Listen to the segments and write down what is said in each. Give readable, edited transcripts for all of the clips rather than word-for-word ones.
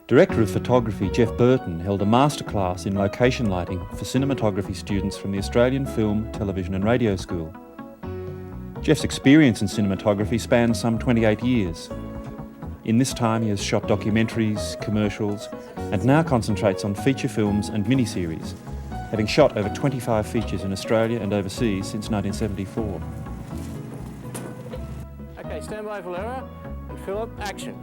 Director of Photography Geoff Burton held a masterclass in location lighting for cinematography students from the Australian Film, Television and Radio School. Geoff's experience in cinematography spans some 28 years. In this time he has shot documentaries, commercials, and now concentrates on feature films and miniseries, having shot over 25 features in Australia and overseas since 1974. Okay, stand by Valera and Philip, action.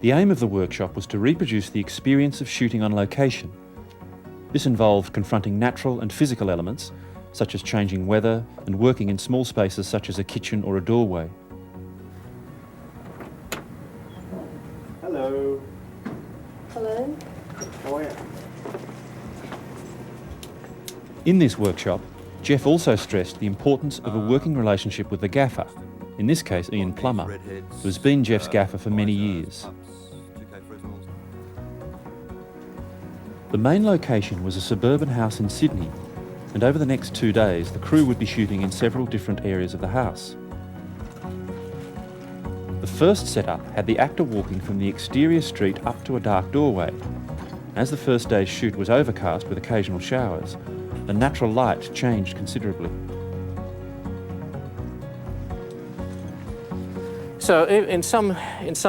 The aim of the workshop was to reproduce the experience of shooting on location. This involved confronting natural and physical elements, such as changing weather and working in small spaces such as a kitchen or a doorway. Hello. Hello. How are you? In this workshop, Geoff also stressed the importance of a working relationship with the gaffer, in this case Ian Plummer, who has been Geoff's gaffer for many years. The main location was a suburban house in Sydney, and over the next 2 days the crew would be shooting in several different areas of the house. The first setup had the actor walking from the exterior street up to a dark doorway. As the first day's shoot was overcast with occasional showers, the natural light changed considerably. So in some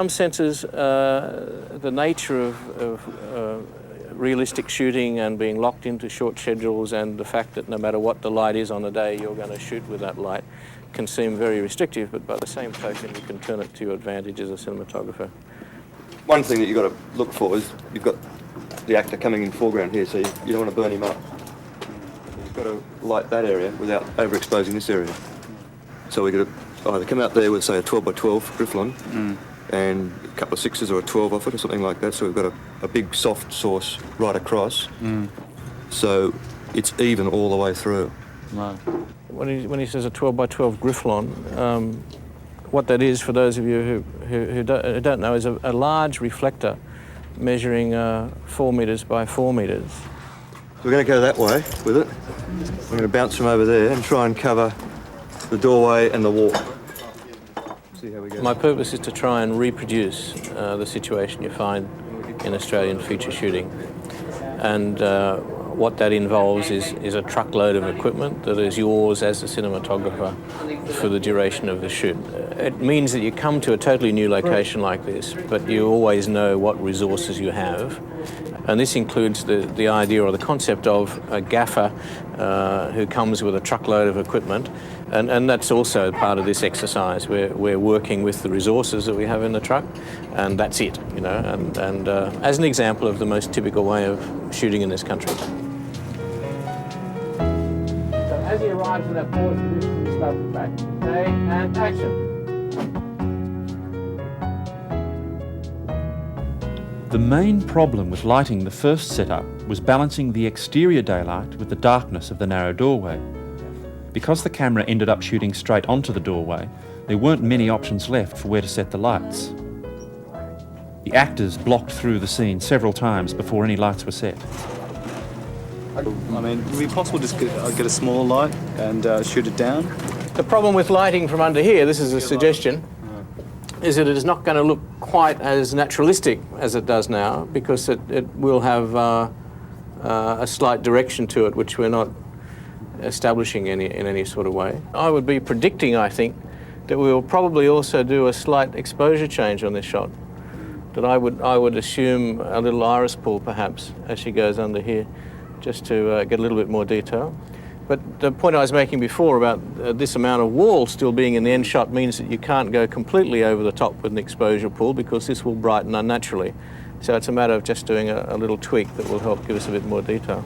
senses, the nature of realistic shooting and being locked into short schedules and the fact that no matter what the light is on the day, you're going to shoot with that light can seem very restrictive, but by the same token, you can turn it to your advantage as a cinematographer. One thing that you've got to look for is you've got the actor coming in foreground here, so you don't want to burn him up. You've got to light that area without overexposing this area. So we've got to either come out there with, say, a 12 by 12 Grifflon and a couple of 6s or a 12 off it or something like that, so we've got a big soft source right across, so it's even all the way through. Right. When he says a 12 by 12 Grifflon, what that is, for those of you who don't know, is a large reflector measuring 4 metres by 4 metres. So we're going to go that way with it. We're going to bounce from over there and try and cover the doorway and the wall. See how we go. My purpose is to try and reproduce the situation you find in Australian feature shooting. And what that involves is a truckload of equipment that is yours as a cinematographer for the duration of the shoot. It means that you come to a totally new location like this, but you always know what resources you have. And this includes the idea or the concept of a gaffer who comes with a truckload of equipment. And that's also part of this exercise. We're working with the resources that we have in the truck, and that's it, you know, and as an example of the most typical way of shooting in this country. So as he arrives at that pause position, he starts back. Okay, and action. The main problem with lighting the first setup was balancing the exterior daylight with the darkness of the narrow doorway. Because the camera ended up shooting straight onto the doorway, there weren't many options left for where to set the lights. The actors blocked through the scene several times before any lights were set. I mean, would it be possible to just get a smaller light and shoot it down? The problem with lighting from under here, this is a suggestion, is that it is not going to look quite as naturalistic as it does now, because it will have a slight direction to it which we're not establishing in any sort of way. I would be predicting, I think, that we will probably also do a slight exposure change on this shot. That I would assume a little iris pull perhaps as she goes under here, just to get a little bit more detail. But the point I was making before about this amount of wall still being in the end shot means that you can't go completely over the top with an exposure pull, because this will brighten unnaturally. So it's a matter of just doing a little tweak that will help give us a bit more detail.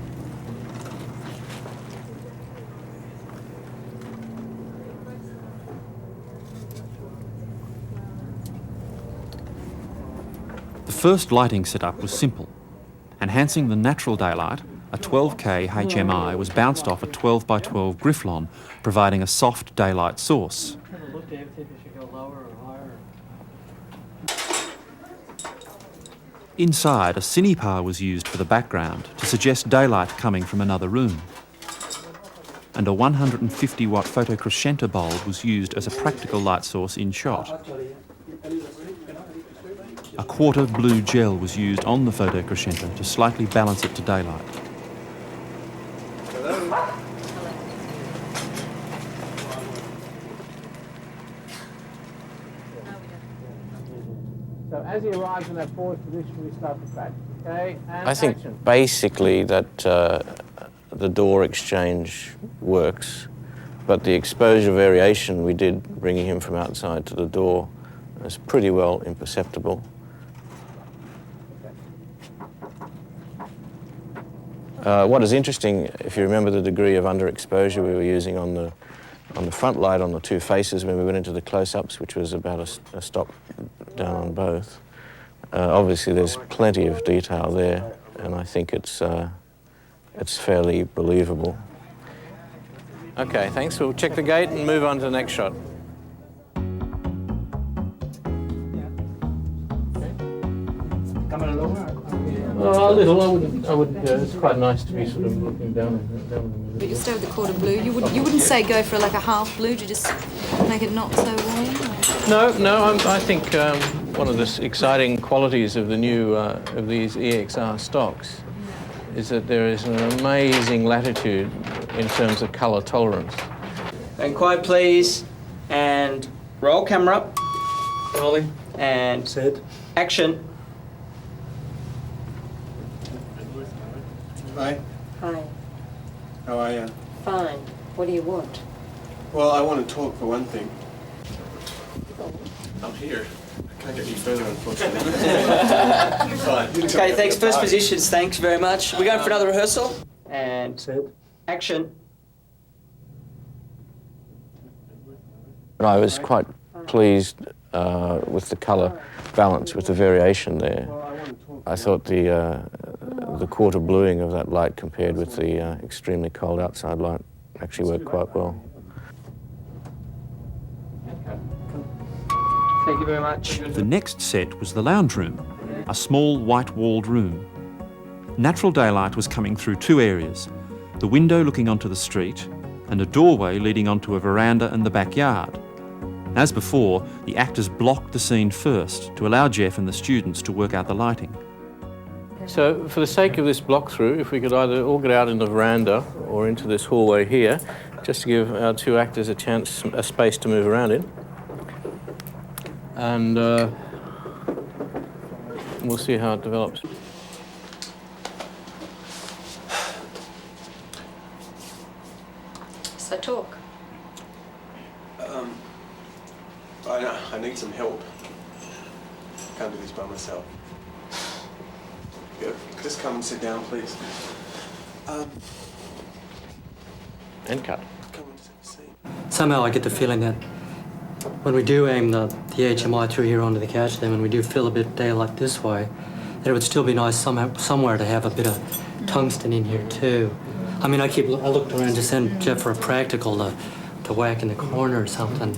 The first lighting setup was simple. Enhancing the natural daylight, a 12K HMI was bounced off a 12 by 12 Grifflon, providing a soft daylight source. Inside, a Cinepar was used for the background to suggest daylight coming from another room. And a 150-watt photocrescenta bulb was used as a practical light source in shot. A quarter blue gel was used on the photo crescenta to slightly balance it to daylight. So as he arrives in that forward position, we start the track. Okay, and I think action. basically that the door exchange works, but the exposure variation we did bringing him from outside to the door is pretty well imperceptible. What is interesting, if you remember the degree of underexposure we were using on the front light on the two faces when we went into the close-ups, which was about a stop down on both. Obviously, there's plenty of detail there, and I think it's fairly believable. Okay, thanks. We'll check the gate and move on to the next shot. Coming along? A little. I wouldn't. It's quite nice to be sort of looking down. But you stay with the quarter blue. You wouldn't say go for like a half blue to just make it not so warm. No. I think one of the exciting qualities of the new of these EXR stocks is that there is an amazing latitude in terms of colour tolerance. And quiet, please. And roll camera up. Rolling. And Set. action. Hi, Hi. how are you? Fine. What do you want? Well, I want to talk for one thing. I'm here. I can't get any further, unfortunately. Fine. Okay, thanks. First positions, thanks very much. We're going for another rehearsal. And Set. action. But I was quite pleased with the colour balance, with the variation there. I thought the quarter bluing of that light compared with the extremely cold outside light actually worked quite well. Thank you very much. The next set was the lounge room, a small white-walled room. Natural daylight was coming through two areas, the window looking onto the street and a doorway leading onto a veranda and the backyard. As before, the actors blocked the scene first to allow Geoff and the students to work out the lighting. So for the sake of this block through, if we could either all get out in the veranda or into this hallway here, just to give our two actors a space to move around in. And we'll see how it develops. So talk. I need some help. Can't do this by myself. Yeah, just come and sit down, please. And cut. Come and have a seat. Somehow I get the feeling that when we do aim the HMI through here onto the couch, then when we do fill a bit of daylight this way, that it would still be nice somewhere to have a bit of tungsten in here too. I mean, I looked around to send Geoff for a practical to whack in the corner or something,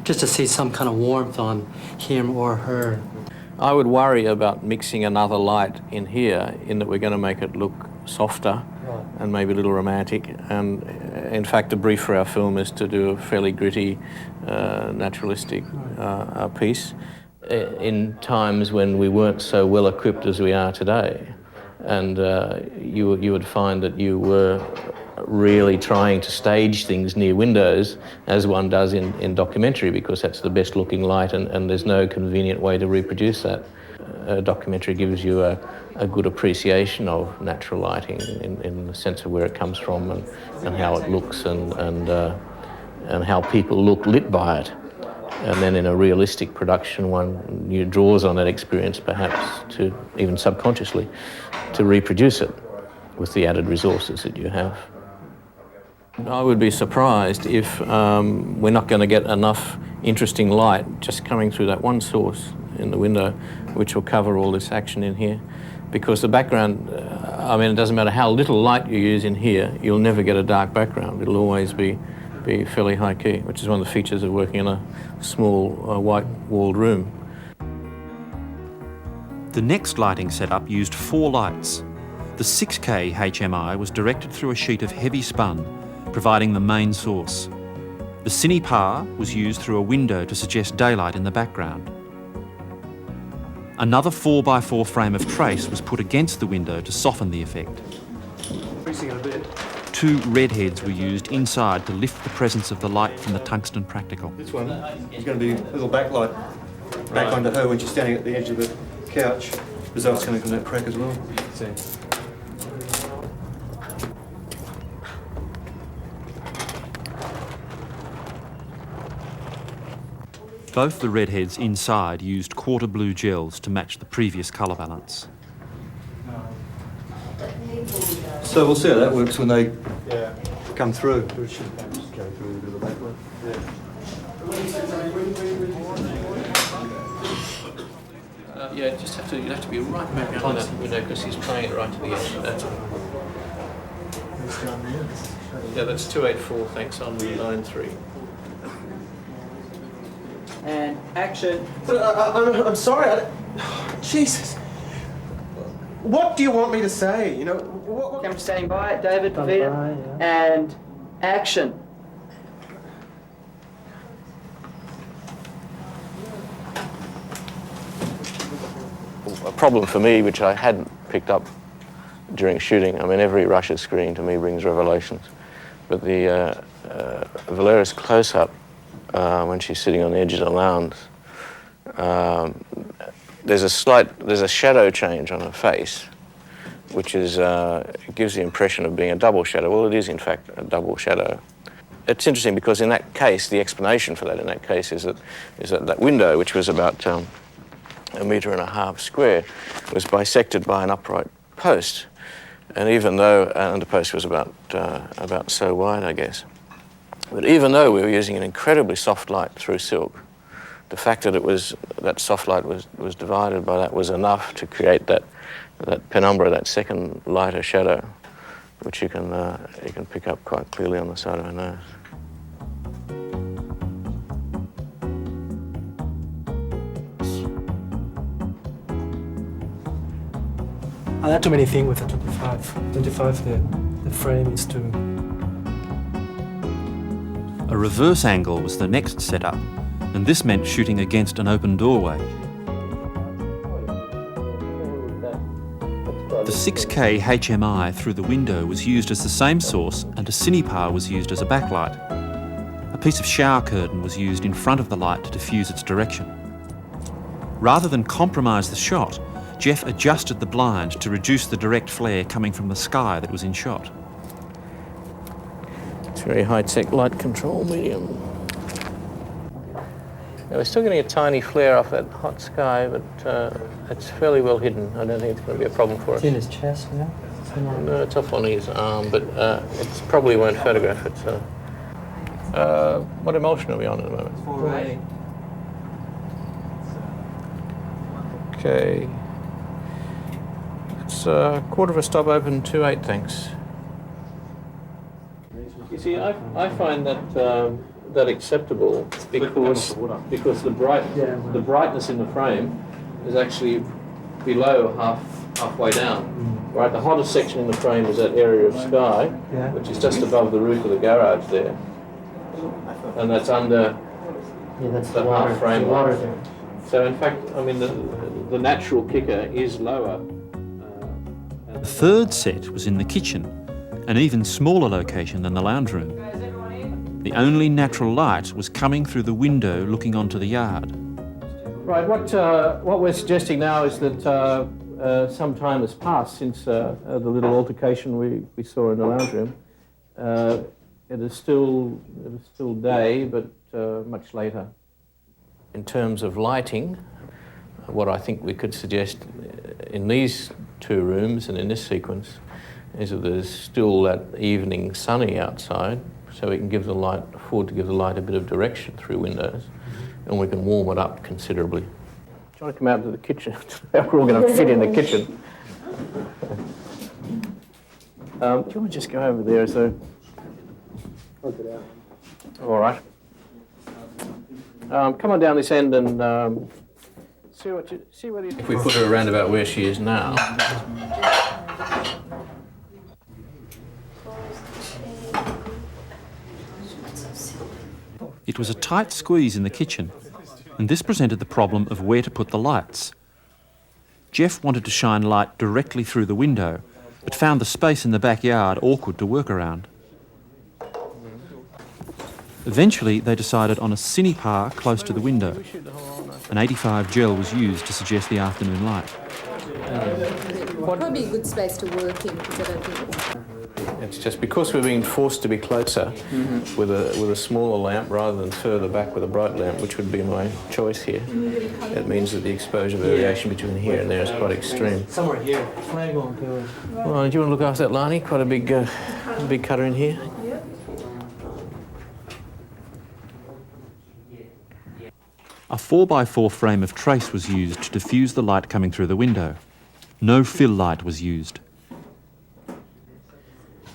just to see some kind of warmth on him or her. I would worry about mixing another light in here, in that we're going to make it look softer and maybe a little romantic. And in fact, the brief for our film is to do a fairly gritty, naturalistic piece in times when we weren't so well equipped as we are today. And you would find that you were really trying to stage things near windows, as one does in documentary, because that's the best looking light, and there's no convenient way to reproduce that. A documentary gives you a good appreciation of natural lighting in the sense of where it comes from and how it looks and how people look lit by it. And then in a realistic production, one draws on that experience perhaps to, even subconsciously, to reproduce it with the added resources that you have. I would be surprised if we're not going to get enough interesting light just coming through that one source in the window, which will cover all this action in here. Because the background, I mean, it doesn't matter how little light you use in here, you'll never get a dark background. It'll always be fairly high key, which is one of the features of working in a small white-walled room. The next lighting setup used 4 lights. The 6K HMI was directed through a sheet of heavy spun, providing the main source. The Cine was used through a window to suggest daylight in the background. Another 4x4 frame of trace was put against the window to soften the effect. Increasing it a bit. 2 red heads were used inside to lift the presence of the light from the tungsten practical. This one is going to be a little backlight back onto her when she's standing at the edge of the couch. Results coming from that crack as well. Both the red heads inside used quarter blue gels to match the previous colour balance. So we'll see how that works when they come through. Yeah, you'd have to be right back behind that window because he's playing it right to the edge. That's all. Yeah, that's 284, thanks, on line 3. And action. I'm sorry. Jesus. What do you want me to say? You know, what? Camera standing by, David, Peter, and action. A problem for me, which I hadn't picked up during shooting, I mean, every Russia screen to me brings revelations, but the Valera's close-up, when she's sitting on the edge of the lounge, there's a shadow change on her face, which is gives the impression of being a double shadow. Well, it is in fact a double shadow. It's interesting because in that case, the explanation for that in that case is that window, which was about 1.5 meters square, was bisected by an upright post, and even though and the post was about so wide, I guess. But even though we were using an incredibly soft light through silk, the fact that that soft light was divided by that was enough to create that penumbra, that second lighter shadow, which you can pick up quite clearly on the side of her nose. That's too many things with the 25. 25, the frame is too. A reverse angle was the next setup, and this meant shooting against an open doorway. The 6K HMI through the window was used as the same source, and a Cinepar was used as a backlight. A piece of shower curtain was used in front of the light to diffuse its direction. Rather than compromise the shot, Geoff adjusted the blind to reduce the direct flare coming from the sky that was in shot. It's very high-tech light control medium. Now, we're still getting a tiny flare off that hot sky, but it's fairly well hidden. I don't think it's going to be a problem for us. It's in his chest, yeah? No, it's off on his arm, but it probably won't photograph it. So. What emulsion are we on at the moment? 408. Okay. It's a quarter of a stop open, 2.8, thanks. You see, I find that acceptable because the brightness in the frame is actually below halfway down. Right, the hottest section in the frame is that area of sky, which is just above the roof of the garage there, and that's under the half frame. So in fact, I mean, the natural kicker is lower. The third set was in the kitchen, an even smaller location than the lounge room. The only natural light was coming through the window looking onto the yard. Right, what we're suggesting now is that some time has passed since the little altercation we saw in the lounge room. It is still day, but much later. In terms of lighting, what I think we could suggest in these two rooms and in this sequence is that there's still that evening sunny outside, so we can afford to give the light a bit of direction through windows, and we can warm it up considerably. Do you want to come out to the kitchen? We're all going to fit in the kitchen. Do you want to just go over there? So. All right. Come on down this end and see whether you. If we put her around about where she is now. It was a tight squeeze in the kitchen, and this presented the problem of where to put the lights. Geoff wanted to shine light directly through the window, but found the space in the backyard awkward to work around. Eventually, they decided on a Cinepar close to the window. An 85 gel was used to suggest the afternoon light. Probably a good space to work in, because I don't think It's just because we're being forced to be closer with a smaller lamp rather than further back with a bright lamp, which would be my choice here. It means that the exposure variation between here and there is quite extreme. Somewhere here. Flag on, go. Well, do you want to look after that, Lani? Quite a big cutter in here. A 4x4 frame of trace was used to diffuse the light coming through the window. No fill light was used.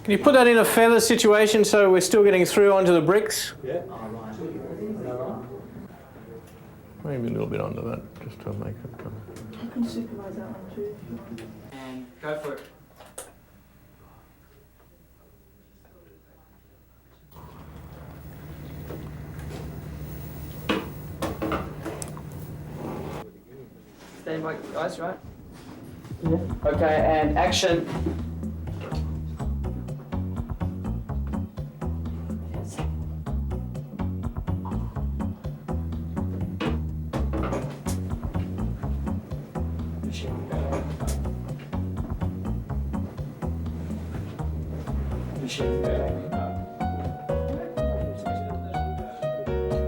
Can you put that in a feather situation so we're still getting through onto the bricks? Yeah. Maybe a little bit under that, just to make it come. I can supervise that one too if you want. And go for it. Stand by, guys, right? Yeah. Okay, and action.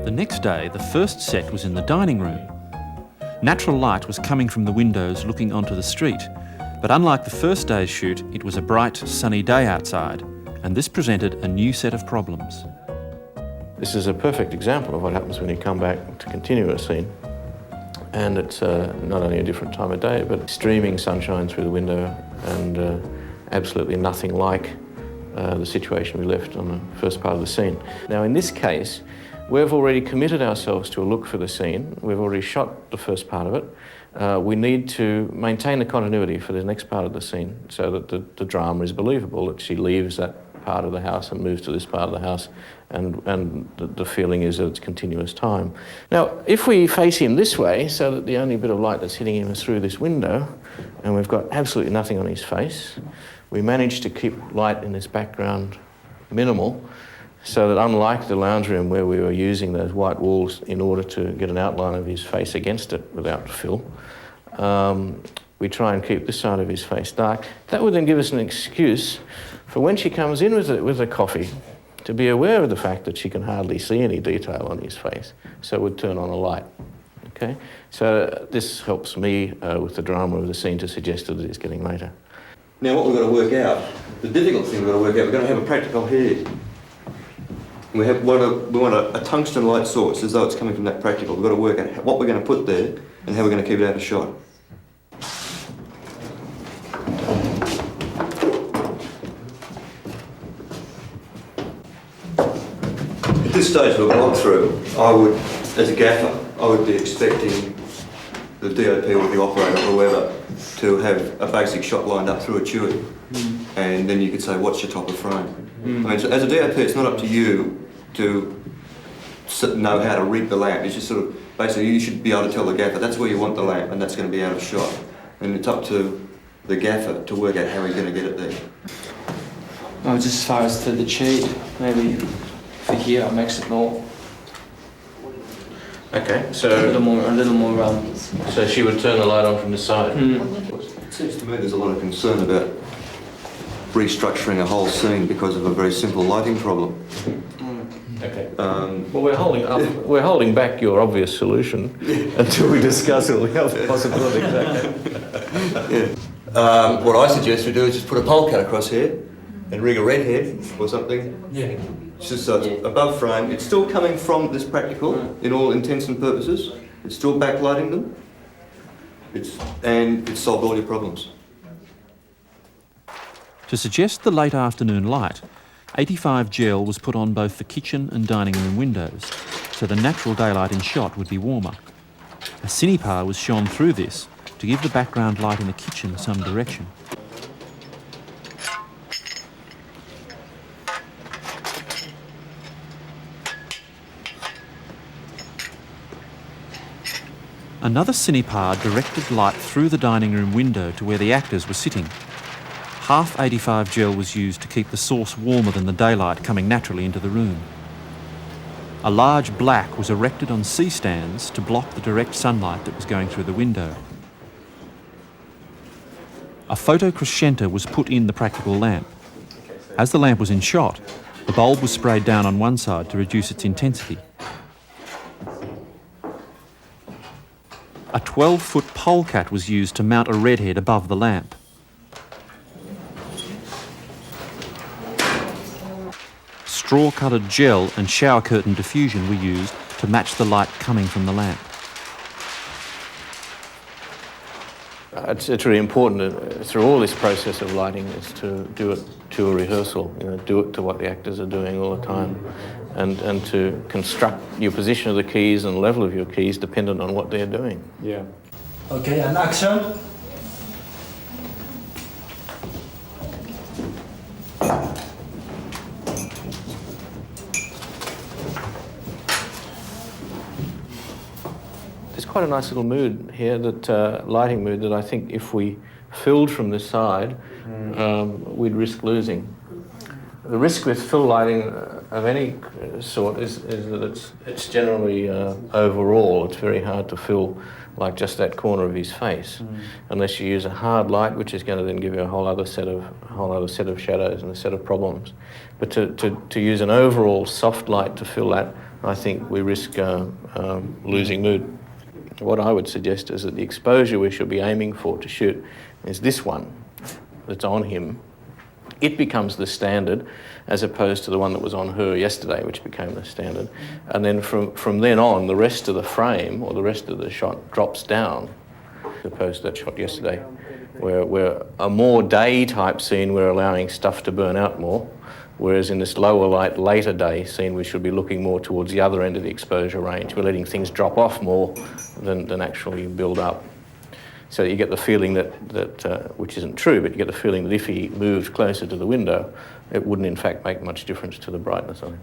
The next day, the first set was in the dining room. Natural light was coming from the windows looking onto the street, but unlike the first day's shoot, it was a bright, sunny day outside, and this presented a new set of problems. This is a perfect example of what happens when you come back to continue a scene. And it's not only a different time of day, but streaming sunshine through the window and absolutely nothing like the situation we left on the first part of the scene. Now, in this case, we've already committed ourselves to a look for the scene. We've already shot the first part of it. We need to maintain the continuity for the next part of the scene so that the drama is believable, that she leaves that part of the house and moves to this part of the house, and the feeling is that it's continuous time. Now, if we face him this way, so that the only bit of light that's hitting him is through this window, and we've got absolutely nothing on his face, we manage to keep light in this background minimal, so that unlike the lounge room where we were using those white walls in order to get an outline of his face against it without fill, we try and keep this side of his face dark. That would then give us an excuse for when she comes in with the coffee to be aware of the fact that she can hardly see any detail on his face, so we'd turn on a light. Okay? So this helps me with the drama of the scene to suggest that it's getting later. Now what we've got to work out, the difficult thing we've got to work out, we're going to have a practical here. We want a tungsten light source as though it's coming from that practical. We've got to work out what we're going to put there and how we're going to keep it out of shot. At this stage of a block through, I would, as a gaffer, I would be expecting the DOP or the operator or whoever to have a basic shot lined up through a tube. And then you could say, what's your top of frame? I mean, so as a DOP, it's not up to you to know how to rig the lamp. It's just sort of, basically you should be able to tell the gaffer that's where you want the lamp and that's going to be out of shot. And it's up to the gaffer to work out how he's going to get it there. Oh, just as far as to the cheat, maybe for here I'll mix it more. Okay, A so little more. so she would turn the light on from the side. It seems to me there's a lot of concern about restructuring a whole scene because of a very simple lighting problem. Okay. Well, we're holding back your obvious solution until we discuss all the other possibilities. What I suggest we do is just put a pole cut across here and rig a red head or something. Yeah. Just so it's above frame. It's still coming from this practical in all intents and purposes. It's still backlighting them. And it's solved all your problems. To suggest the late afternoon light, 85 gel was put on both the kitchen and dining room windows, so the natural daylight in shot would be warmer. A Cinepar was shone through this to give the background light in the kitchen some direction. Another cinepar directed light through the dining room window to where the actors were sitting. Half 85 gel was used to keep the source warmer than the daylight coming naturally into the room. A large black was erected on C-stands to block the direct sunlight that was going through the window. A photo crescenta was put in the practical lamp. As the lamp was in shot, the bulb was sprayed down on one side to reduce its intensity. A 12-foot polecat was used to mount a redhead above the lamp. Straw-coloured gel and shower curtain diffusion were used to match the light coming from the lamp. It's really important through all this process of lighting is to do it to a rehearsal, do it to what the actors are doing all the time, and to construct your position of the keys and level of your keys dependent on what they're doing. Yeah. Okay, and action. There's quite a nice little mood here, that lighting mood, that I think if we filled from this side, we'd risk losing. The risk with fill lighting of any sort is that it's generally overall. It's very hard to fill like just that corner of his face, unless you use a hard light, which is going to then give you a whole other set of shadows and a set of problems. But to use an overall soft light to fill that, I think we risk losing mood. What I would suggest is that the exposure we should be aiming for to shoot is this one that's on him. It becomes the standard as opposed to the one that was on her yesterday, which became the standard. And then from then on, the rest of the frame or the rest of the shot drops down as opposed to that shot yesterday, where a more day type scene, we're allowing stuff to burn out more. Whereas in this lower light, later day scene, we should be looking more towards the other end of the exposure range. We're letting things drop off more than actually build up. So you get the feeling that which isn't true, but you get the feeling that if he moved closer to the window, it wouldn't in fact make much difference to the brightness of it.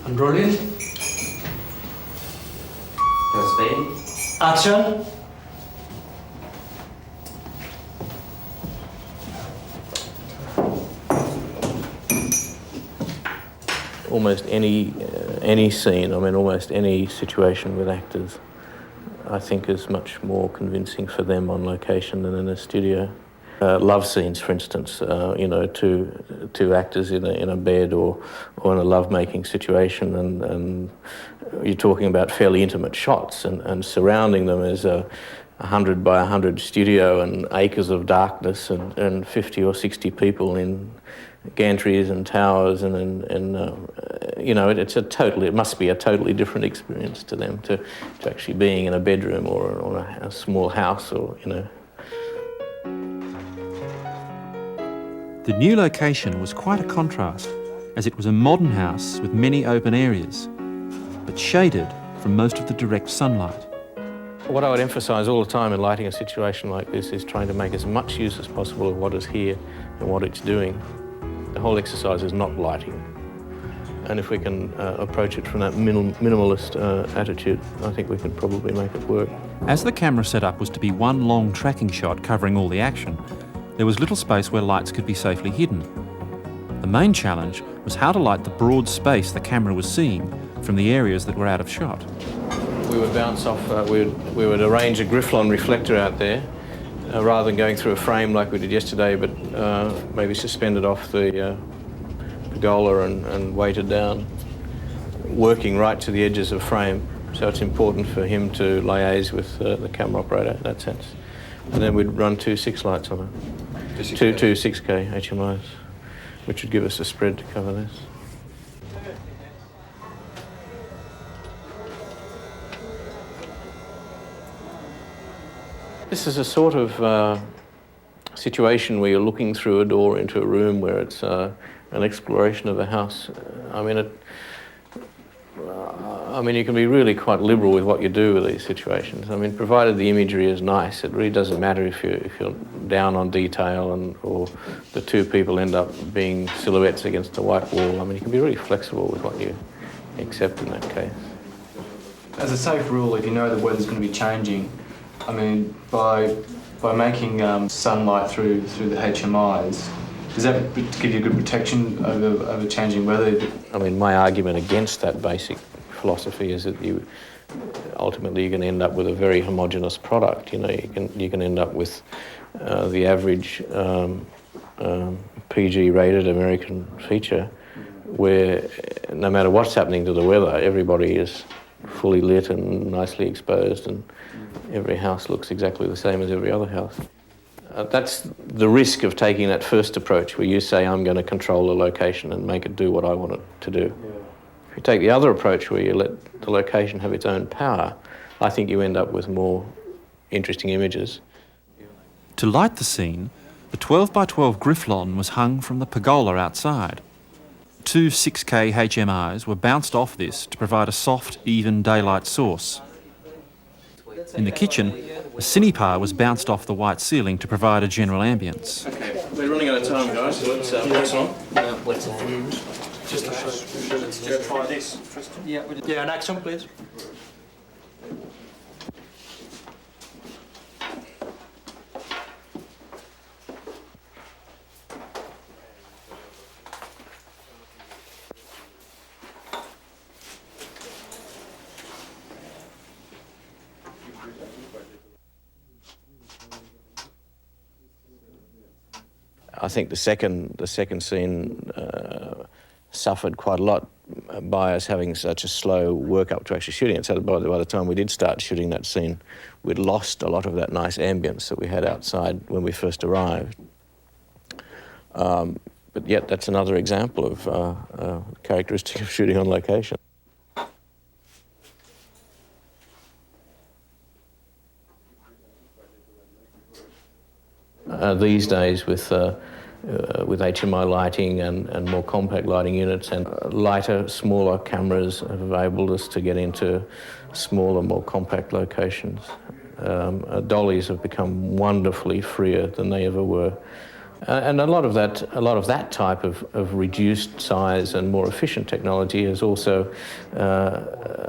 And rolling. Speed. Action. Almost any scene, almost any situation with actors, I think is much more convincing for them on location than in a studio. Love scenes, for instance, two actors in a bed or in a love-making situation, and you're talking about fairly intimate shots, and surrounding them is a 100 by 100 studio and acres of darkness and 50 or 60 people in gantries and towers, and it must be a totally different experience to them to actually being in a bedroom or a small house or. The new location was quite a contrast, as it was a modern house with many open areas, but shaded from most of the direct sunlight. What I would emphasise all the time in lighting a situation like this is trying to make as much use as possible of what is here and what it's doing. The whole exercise is not lighting. And if we can approach it from that minimalist attitude, I think we can probably make it work. As the camera setup was to be one long tracking shot covering all the action, there was little space where lights could be safely hidden. The main challenge was how to light the broad space the camera was seeing from the areas that were out of shot. We would bounce off, we would arrange a Grifflon reflector out there, rather than going through a frame like we did yesterday, but maybe suspended off the pergola and weighted down, working right to the edges of frame. So it's important for him to liaise with the camera operator in that sense. And then we'd run 2 6 lights on it, two 6K HMIs, which would give us a spread to cover this. This is a sort of situation where you're looking through a door into a room where it's an exploration of a house. You can be really quite liberal with what you do with these situations. Provided the imagery is nice, it really doesn't matter if you're down on detail or the two people end up being silhouettes against a white wall. You can be really flexible with what you accept in that case. As a safe rule, if you know the weather's going to be changing, I mean, by making sunlight through the HMIs, does that give you good protection over changing weather? I mean, my argument against that basic philosophy is that ultimately you're going to end up with a very homogeneous product. You know, you can end up with the average PG-rated American feature, where no matter what's happening to the weather, everybody is fully lit and nicely exposed, and every house looks exactly the same as every other house. That's the risk of taking that first approach, where you say, I'm going to control the location and make it do what I want it to do. Yeah. If you take the other approach, where you let the location have its own power, I think you end up with more interesting images. To light the scene, the 12x12 Grifflon was hung from the pergola outside. 2 6K HMIs were bounced off this to provide a soft, even daylight source. In the kitchen, a Cinepar was bounced off the white ceiling to provide a general ambience. Okay, we're running out of time, guys, so let's press on. Just try this. Yeah, an action, please. I think the second scene suffered quite a lot by us having such a slow work up to actually shooting it. So by the time we did start shooting that scene, we'd lost a lot of that nice ambience that we had outside when we first arrived. But yet that's another example of characteristic of shooting on location. These days, with HMI lighting and more compact lighting units and lighter, smaller cameras have enabled us to get into smaller, more compact locations. Dollies have become wonderfully freer than they ever were. And a lot of that type of reduced size and more efficient technology has also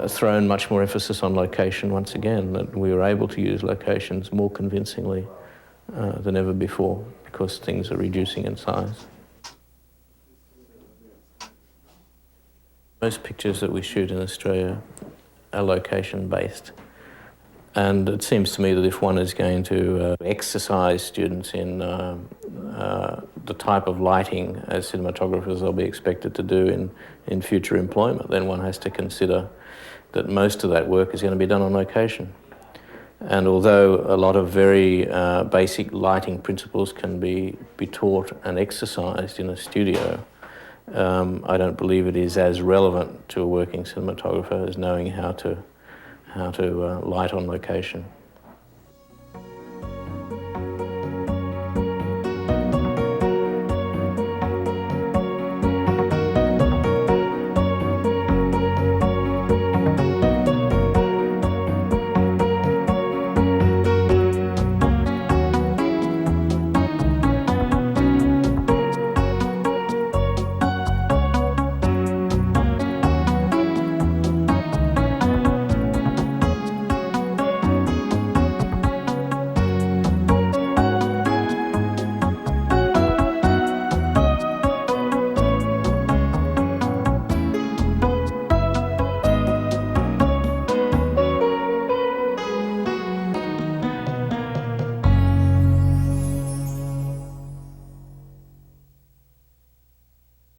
thrown much more emphasis on location once again, that we were able to use locations more convincingly than ever before, because things are reducing in size. Most pictures that we shoot in Australia are location-based. And it seems to me that if one is going to exercise students in the type of lighting as cinematographers they'll be expected to do in future employment, then one has to consider that most of that work is going to be done on location. And although a lot of very basic lighting principles can be taught and exercised in a studio, I don't believe it is as relevant to a working cinematographer as knowing how to light on location.